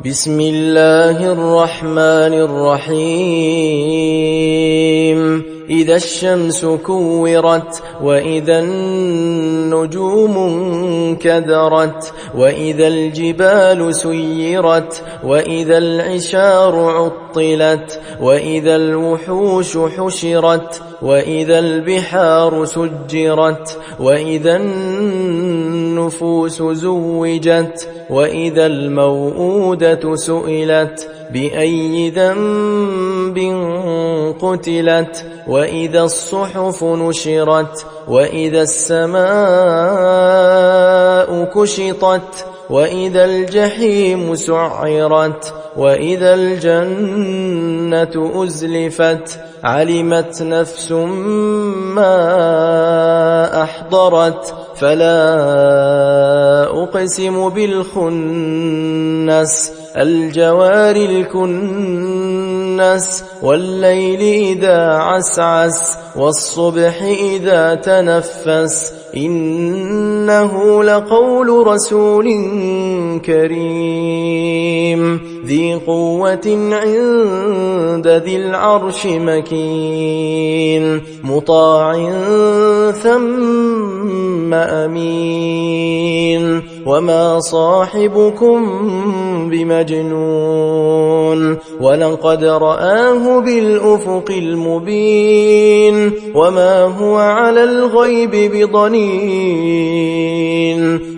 بسم الله الرحمن الرحيم إذا الشمس كورت وإذا النجوم انكدرت وإذا الجبال سيرت وإذا العشار عطلت وإذا الوحوش حشرت وإذا البحار سجرت وإذا النفوس زوجت وإذا الموءودة سئلت بأي ذنب قتلت وإذا الصحف نشرت وإذا السماء كشطت وإذا الجحيم سعرت وإذا الجنة أزلفت علمت نفس ما أحضرت فلا أقسم بالخنس الجوار الكنس والليل إذا عسعس والصبح إذا تنفس إنه لقول رسول كريم ذي قوة عند ذي العرش مكين مطاع ثم أمين وما صاحبكم بمجنون ولقد رآه بالأفق المبين وما هو على الغيب بضنين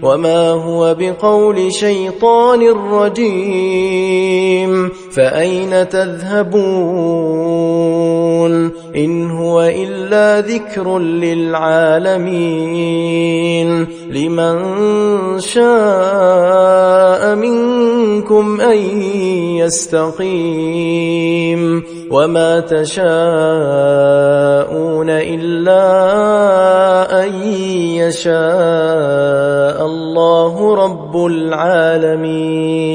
وما هو بقول شيطان رجيم فأين تذهبون إن هو إلا ذكر للعالمين لمن شاء منكم أن يستقيم وما تشاءون إلا أن يشاء الله رب العالمين.